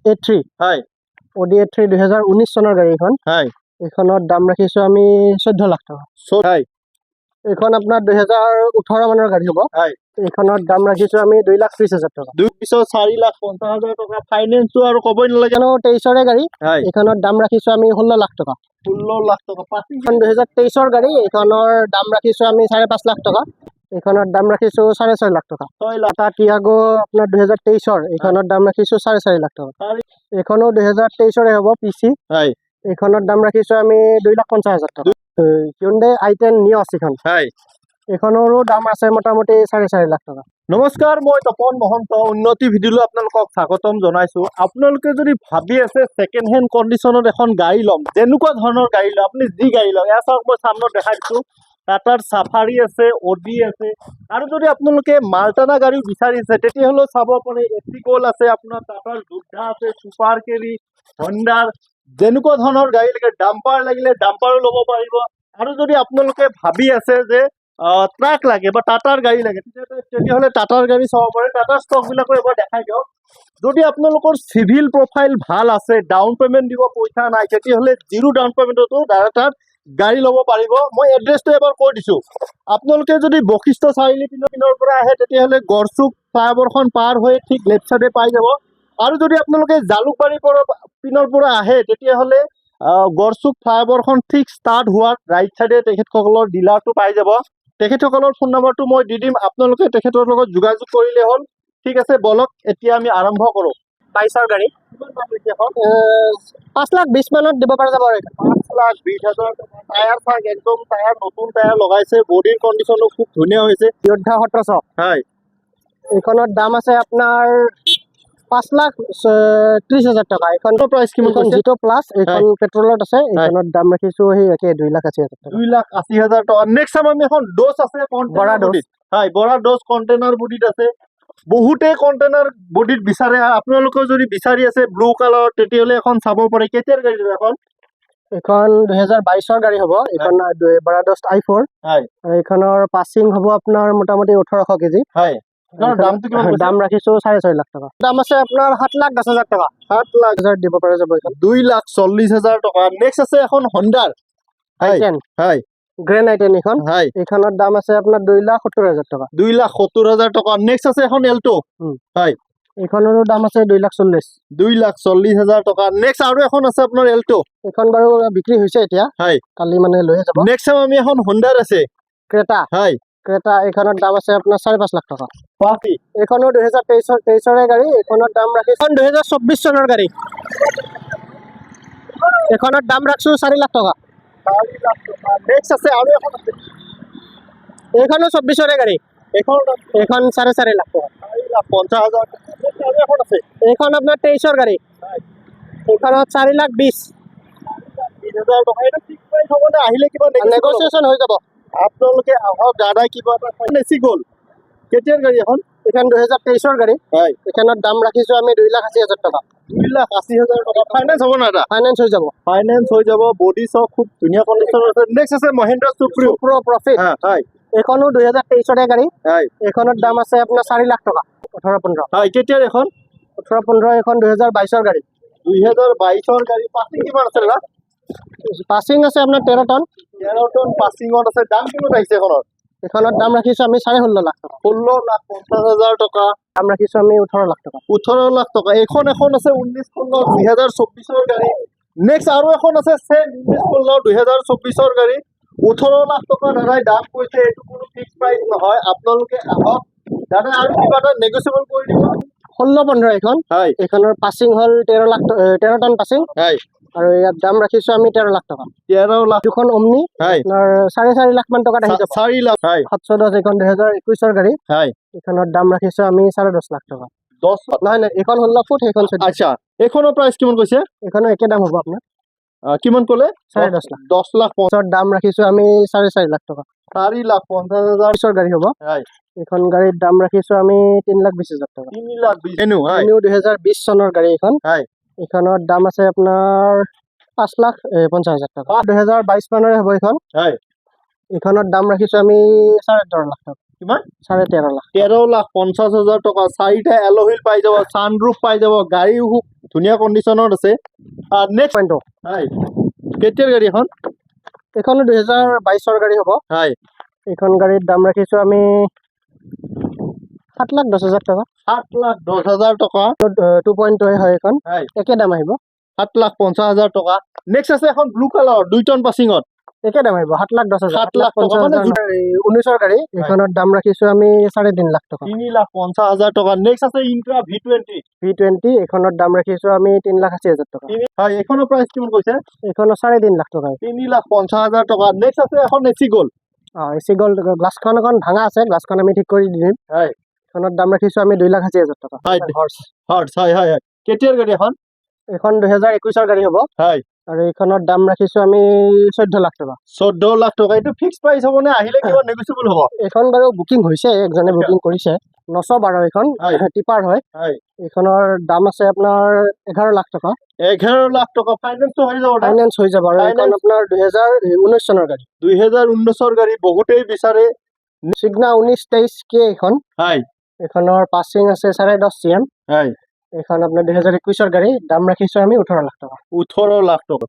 A3 হয় Audi A3 2019 চনৰ গাড়ী এখন হয় এখনৰ দাম ৰাখিছো আমি 14 লাখ টকা হয় এখন আপোনাৰ 2018 মানৰ গাড়ী হ'ব হয় এখনৰ দাম ৰাখিছো আমি 2,30,000 টকা 4,50,000 টকা ফাইনেন্সটো আৰু ক'বই নালাগে এখনো 23ৰ গাড়ী হয় এখনৰ দাম ৰাখিছো আমি 16 লাখ টকা 16 লাখ টকা এখন 2023ৰ গাড়ী এখনৰ দাম ৰাখিছো আমি 5.5 লাখ টকা এখনৰ দাম ৰাখিছো 4.5 লাখ টকা 6 লাখ টাটা টিয়াগো আপোনাৰ 2023ৰ এখনৰ দাম ৰাখিছো 4.5 লাখ টকা এখনো 2023ৰে হ'ব পিসি হয় এখনৰ দাম ৰাখিছো আমি 2,50,000 টকা Hyundai i10 Nios এখন হয় এখনৰো দাম আছে মোটামুটি 4.5 লাখ টকা নমস্কাৰ মই তপন মহন্ত উন্নতি ভিডিঅ'লৈ আপোনালোকক স্বাগতম জনাইছো আপোনালোকে যদি ভাবি আছে সেকেন্ড হেণ্ড কণ্ডিশ্যনত এখন গাড়ী ল'ম যেনেকুৱা ধৰণৰ গাড়ী লয় আপুনি যি গাড়ী লয় এয়া চাওক মই সামনে দেখাই দিছো টাটাৰ সাফাৰী আছে অডি আছে আৰু যদি আপোনালোকে মালটানা গাড়ী বিচাৰিছে তেতিয়াহ'লে চাব পাৰে এথিকল আছে আপোনাৰ টাটাৰ যোদ্ধা আছে সুপাৰ কেৰি হণ্ডাৰ যেনেকুৱা ধৰণৰ গাড়ী লাগে ডাম্পাৰ লাগিলে ডাম্পাৰো ল'ব পাৰিব আৰু যদি আপোনালোকে ভাবি আছে যে ট্ৰাক লাগে বা টাটাৰ গাড়ী লাগে তেতিয়াহ'লে টাটাৰ গাড়ী চাব পাৰে টাটাৰ ষ্টকবিলাকো এবাৰ দেখাই দিয়ক যদি আপোনালোকৰ চিভিল প্ৰফাইল ভাল আছে ডাউন পেমেণ্ট দিব পইচা নাই তেতিয়াহ'লে জিৰো ডাউন পেমেণ্টতো ডাইৰেক্ট গাড়ী ল'ব পাৰিব মই এড্ৰেছটো এবাৰ কৈ দিছোঁ আপোনালোকে যদি বশিষ্ঠ চাৰিআলি পিনৰ পৰা আহে তেতিয়াহ'লে গড়চুক ফ্লাইঅভাৰখন পাৰ হৈ ঠিক লেফ্ট চাইডে পাই যাব আৰু যদি আপোনালোকে জালুকবাৰী পিনৰ পৰা আহে তেতিয়াহ'লে গড়চুক ফ্লাইঅভাৰখন ঠিক ষ্টাৰ্ট হোৱাৰ ৰাইট চাইডে তেখেতসকলৰ ডিলাৰটো পাই যাব তেখেতসকলৰ ফোন নম্বৰটো মই দি দিম আপোনালোকে তেখেতৰ লগত যোগাযোগ কৰিলে হ'ল ঠিক আছে বলক এতিয়া আমি আৰম্ভ কৰোঁ 22ৰ গাড়ী কিমান দাম লৈছে এখন 5,20,000 মানত দিব পৰা যাব আৰু 5,20,000 টকা টায়াৰ চাৰ্ক একদম টায়াৰ নতুন টায়াৰ লগাইছে বডিৰ কণ্ডিশ্যনো খুব ধুনীয়া হৈছে যোদ্ধা 1700 হয় এইখনৰ দাম আছে আপোনাৰ 5,30,000 টকা এইখনৰ প্ৰাইচ কিমান জিটো প্লাছ এইখন পেট্ৰলত আছে এইখনৰ দাম ৰাখিছো সেই একে 2,80,000 টকা 2,80,000 টকা নেক্সট টাইম আমি এখন ডোজ আছে বৰা ডোজ হয় বৰা ডোজ কণ্টেইনাৰ বডিত আছে বহুতে কণ্টেইনাৰ বডিত বিচাৰে আপোনালোকে যদি বিচাৰি আছে ব্লু কালাৰ তেতিয়াহ'লে এখন চাব পাৰে কেতিয়াৰ গাড়ী এখন এখন 2022ৰ গাড়ী হ'ব এইখন বৰা ডোজ i4 হয় আৰু এইখনৰ পাছিং হ'ব আপোনাৰ মোটামুটি 1800 কেজি হয় দামটো কিমান দাম ৰাখিছো 4.5 লাখ টকা দাম আছে আপোনাৰ 7,10,000 টকা 7,00,000 দিব পৰা যাব এইখন 2,40,000 টকা নেক্সট আছে এখন হণ্ডাৰ i10 হয় গ্ৰেণ্ড i10 এইখন হয় এইখনৰ দাম আছে আপোনাৰ 2,70,000 টকা 2,70,000 টকা নেক্সট আছে এখন এল্টো হয় এইখনৰো দাম আছে 2,40,000 2,40,000 টকা নেক্সট আৰু এখন আছে আপোনাৰ এল্টো এইখন বাৰু বিক্ৰী হৈছে এতিয়া হয় কালি মানে লৈ যাব নেক্সট টাইম আমি এখন হণ্ডাৰ আছে ক্ৰেটা হয় ক্ৰেটা এইখনৰ দাম আছে আপোনাৰ 4.5 লাখ টকা পাতি এইখনো 2023ৰ গাড়ী এইখনৰ দাম ৰাখিছো 2024 চনৰ গাড়ী এইখনৰ দাম ৰাখিছো 4 লাখ টকা 4 লাখ টকা নেক্সট আছে আৰু এখন আছে এইখনো 24ৰে গাড়ী এইখন 4.5 লাখ টকা 4,50,000 টকা আৰু এখন আছে এইখন আপোনাৰ 23ৰ গাড়ী এইখনত 4,20,000 টকা এটা ফিক্স প্ৰাইচ হ'ব নে আহিলে কিবা নেগোচিয়েশ্যন হৈ যাব আপোনালোকে আহক দাদাই কিবা এটা বেছি গ'ল কেতিয়াৰ গাড়ী এখন এইখন 2023ৰ গাড়ী হয় এইখনত দাম ৰাখিছো আমি 2,80,000 টকা 2,80,000 টকা ফাইনেন্স হ'ব না দাদা ফাইনেন্স হৈ যাব বডি চব খুব ধুনীয়া কণ্ডিশ্যন আছে নেক্সট আছে মহিন্দ্ৰা সুপ্ৰিও প্ৰ' প্ৰফিট হয় এইখনো 2023ৰে গাড়ী হয় এইখনৰ দাম আছে আপোনাৰ 4 লাখ টকা 18-15 হয় কেতিয়াৰ এখন 18-15 এইখন 2022ৰ গাড়ী 2022ৰ গাড়ী পাছিং কিমান আছে দাদা পাছিং আছে আপোনাৰ 13 টন পাছিঙত আছে দাম কিমান আহিছে এইখনৰ দাম ৰাখিছো আমি 16.5 লাখ টকা 16,50,000 টকা দাম ৰাখিছো আমি 18 লাখ টকা 18 লাখ টকা এখন আছে 2024ৰ গাড়ী নেক্সট আৰু এখন আছে 2024ৰ গাড়ী 18 লাখ টকা দাদাই দাম কৈছে এইটো কোনো ফিক্স প্ৰাইচ নহয় আপোনালোকে আহক দাদা আৰু কিবা এটা নেগোচিয়েবল কৰি দিব 16-15 এইখন হয় এইখনৰ পাছিং হ'ল 13 টন পাছিং হয় আৰু ইয়াত দাম ৰাখিছো আমি 13 লাখ টকা 13 লাখ দুখন অমনি হয় আপোনাৰ 4.5 লাখ মান টকাত আহি যাব 4 লাখ হয় 710 এইখন 2021ৰ গাড়ী হয় এইখনৰ দাম ৰাখিছো আমি 10.5 লাখ টকা 10 নহয় এইখন 16 ফুট সেইখন 14 আচ্ছা এইখনৰ প্ৰাইচ কিমান কৈছে এইখনো একে দাম হ'ব আপোনাৰ কিমান ক'লে 10.5 লাখ 10 লাখ দাম ৰাখিছো আমি 4.5 লাখ টকা 4,50,000 গাড়ী হ'ব হয় এইখন গাড়ীৰ দাম ৰাখিছো আমি 3,20,000 টকা 3,20,000 এনো হয় 2020 চনৰ গাড়ী এইখন হয় এইখনৰ দাম আছে আপোনাৰ 5,50,000 টকা 2022 মানৰে হ'ব এইখন হয় এইখনৰ দাম ৰাখিছো আমি 10.5 লাখ টকা কিমান 13.5 লাখ 13,50,000 টকা 4টা এল'হুইল পাই যাব ছানৰুফ পাই যাব গাড়ী খুব ধুনীয়া কণ্ডিশ্যনত আছে নেক্সট পইণ্টটো হয় কেতিয়াৰ গাড়ী এখন এইখনো 2022 গাড়ী হ'ব হয় এইখন গাড়ীৰ দাম ৰাখিছোঁ আমি 7,10,000 টকা 7,10,000 টকা 2.2 হয় এইখন হয় একে দাম আহিব 7,50,000 টকা নেক্সট আছে এখন ব্লু কালাৰ 2 টন পাছিঙত একে দাম আহিব 7,10,000 7 লাখ টকা মানে 19 গাড়ী এইখনৰ দাম ৰাখিছোঁ আমি 3.5 লাখ টকা 3,50,000 টকা নেক্সট আছে ইন্ট্ৰা V20 V20 এইখনৰ দাম ৰাখিছোঁ আমি 3,80,000 টকা হয় এইখনৰ প্ৰাইচ কিমান কৈছে এইখনৰ 3.5 লাখ টকা 3,50,000 টকা নেক্সট আছে এখন এচি গ'ল এচি গ'ল্ড গ্লাছখন অকণ ভাঙা আছে গ্লাছখন আমি ঠিক কৰি দিম হয় এইখনৰ দাম ৰাখিছোঁ আমি 2,80,000 টকা হয় হয় হয় হয় কেতিয়াৰ গাড়ী এখন এইখন 2021 গাড়ী হ'ব হয় আৰু এইখনৰ দাম ৰাখিছোঁ আমি 14 লাখ টকা 14 লাখ টকা এইটো ফিক্স প্ৰাইচ হ'ব নে আহিলে কিবা নেগোচিয়েবল হ'ব এইখন বাৰু বুকিং হৈছে একজনে বুকিং কৰিছে 912 এইখন হয়। টিপাৰ হয় হয় এইখনৰ দাম আছে আপোনাৰ 11 লাখ টকা 11 লাখ টকা ফাইনেন্সটো হৈ যাব না ফাইনেন্স হৈ যাব আৰু এইখন Finance- আপোনাৰ 2019 চনৰ গাড়ী 2019 গাড়ী বহুতেই বিচাৰে চিগনা 1923 এইখন হয় এইখনৰ পাছিং আছে 10.5 CM হয় এইখন আপোনাৰ 2021 গাড়ী দাম ৰাখিছোঁ আমি 18 লাখ টকা 18 লাখ টকা